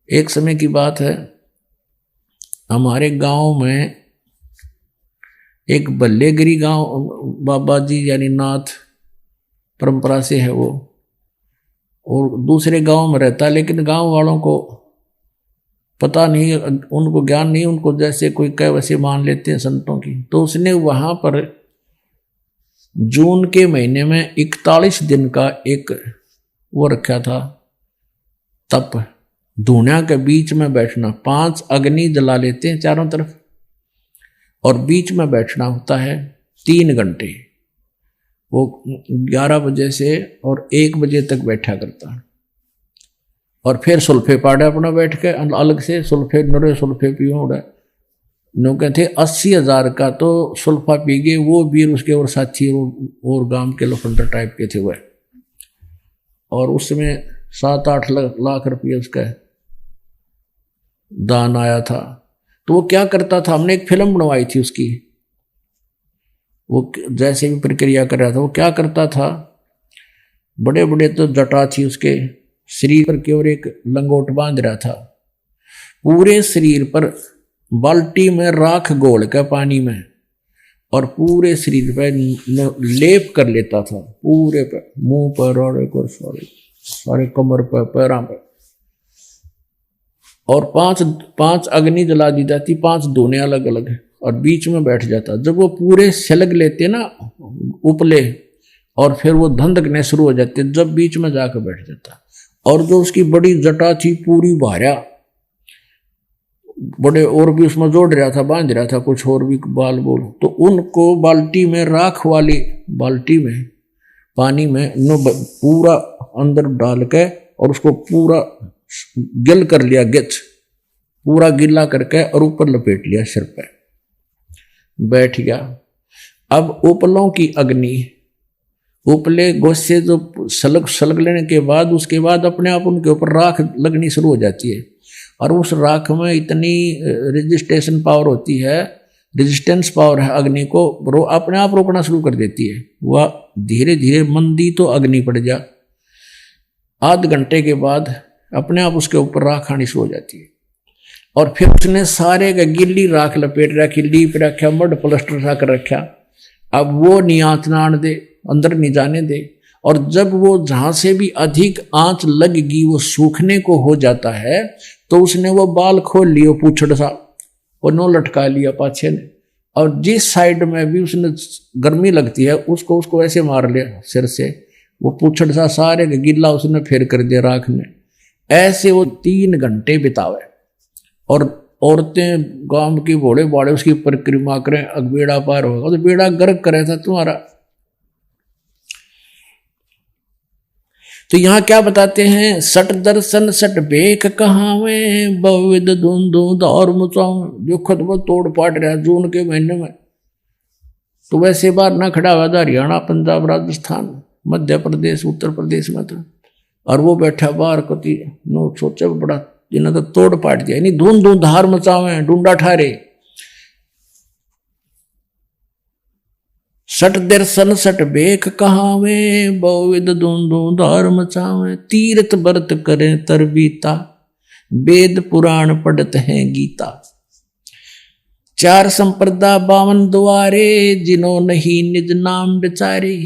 एक समय की बात है, हमारे गांव में एक बल्लेगिरी गांव बाबा जी यानी नाथ परंपरा से है वो, और दूसरे गांव में रहता है, लेकिन गांव वालों को पता नहीं, उनको ज्ञान नहीं, उनको जैसे कोई कहे वैसे मान लेते हैं संतों की। तो उसने वहां पर जून के महीने में 41 दिन का एक वो रखा था तप, धुनिया के बीच में बैठना, 5 अग्नि जला लेते हैं चारों तरफ और बीच में बैठना होता है 3 घंटे। वो 11 बजे से और 1 बजे तक बैठा करता है, और फिर सुल्फे पाड़े अपना बैठ के अलग से सुल्फे नरे सुल्फे पियो उड़ा। नो कहते 80,000 का तो सुल्फा पी गए वो वीर उसके और साथी और गांव के लफंडर टाइप के थे वह, और उसमें 7-8 लाख रुपये उसका दान आया था। तो वो क्या करता था, हमने एक फिल्म बनवाई थी उसकी, वो जैसे भी प्रक्रिया कर रहा था, वो क्या करता था, बड़े बड़े तो जटा थी उसके शरीर पर की, और एक लंगोट बांध रहा था, पूरे शरीर पर बाल्टी में राख घोल के पानी में, और पूरे शरीर पर लेप कर लेता था, पूरे पर, मुंह पर और सारे कमर पर, पैरों पर, और 5 अग्नि जला दी जाती, 5 दोने अलग अलग, और बीच में बैठ जाता। जब वो पूरे सलग लेते ना उपले, और फिर वो धंधकने शुरू हो जाते, जब बीच में जाकर बैठ जाता। और जो उसकी बड़ी जटा थी पूरी भार्या, बड़े और भी उसमें जोड़ रहा था, बांध रहा था कुछ और भी बाल बोल, तो उनको बाल्टी में, राख वाली बाल्टी में पानी में पूरा अंदर डाल के, और उसको पूरा गिल कर लिया, गिच पूरा गिला करके, और ऊपर लपेट लिया सिर पे, बैठ गया। अब उपलों की अग्नि, उपले गोसे जो सलग लेने के बाद, उसके बाद अपने आप उनके ऊपर राख लगनी शुरू हो जाती है, और उस राख में इतनी रेजिस्टेशन पावर होती है, रेजिस्टेंस पावर है अग्नि को, अपने आप रोकना शुरू कर देती है। वह धीरे धीरे मंदी तो अग्नि पड़ जा, आध घंटे के बाद अपने आप उसके ऊपर राख आनी शुरू हो जाती है, और फिर उसने सारे का गिल्ली राख लपेट रखी, लीप रखा, मड प्लास्टर सा कर रखा। अब वो नहीं आँच ना आने दे, अंदर नहीं जाने दे, और जब वो जहां से भी अधिक आंच लगेगी वो सूखने को हो जाता है, तो उसने वो बाल खोल लिया पूछड़ सा, और नो लटका लिया पाछे ने, और जिस साइड में भी उसने गर्मी लगती है उसको ऐसे मार लिया सिर से, वो पूछड़ सा सारे गिल्ला उसने फेर कर दिया राख ने। ऐसे वो 3 घंटे बितावे, और औरतें गांव की भोले बाड़े उसकी परिक्रमा करें, अब बेड़ा पार होगा तो बेड़ा गर्क करे था तुम्हारा। तो यहां क्या बताते हैं, सट दर्शन सट बेख कहावे, बविद धुंधु दौर मुचाऊ। जो खुद वो तोड़ पाट रहा जून के महीने में, तो वैसे बार ना खड़ा हुआ था हरियाणा, पंजाब, राजस्थान, मध्य प्रदेश, उत्तर प्रदेश में तो, और वो बैठा बाहर कति नो सोचे बड़ा, जिन्हें तो तोड़ पाट दिया, यानी धूम धूम धार मचावे, ढूंढा ठारे। सट दर्शन सट बेख कहावे, बहुविध धूंधू धार मचावे। तीर्थ व्रत करें तरबीता, वेद पुराण पढ़त हैं गीता। 4 संप्रदा 52 द्वारे, जिन्हों नहीं निज नाम विचारे।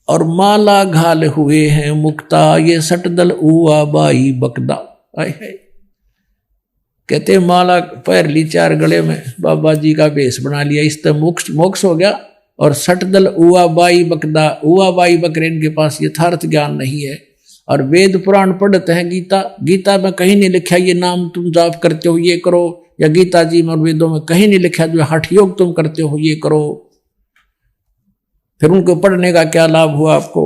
और माला घाल हुए हैं मुक्ता, ये सटदल उआ बाई बकदा। आए है कहते माला पैर ली 4 गले में, बाबा जी का भेष बना लिया, इससे मोक्ष हो गया। और सटदल उआ बाई बकदा, उआ बाई बकरे इनके पास यथार्थ ज्ञान नहीं है। और वेद पुराण पढ़ते हैं गीता, गीता में कहीं नहीं लिखा ये नाम तुम जाप करते हो ये करो, या गीता जी में और वेदों में कहीं नहीं लिखा जो हठ योग तुम करते हो ये करो। फिर उनको पढ़ने का क्या लाभ हुआ आपको?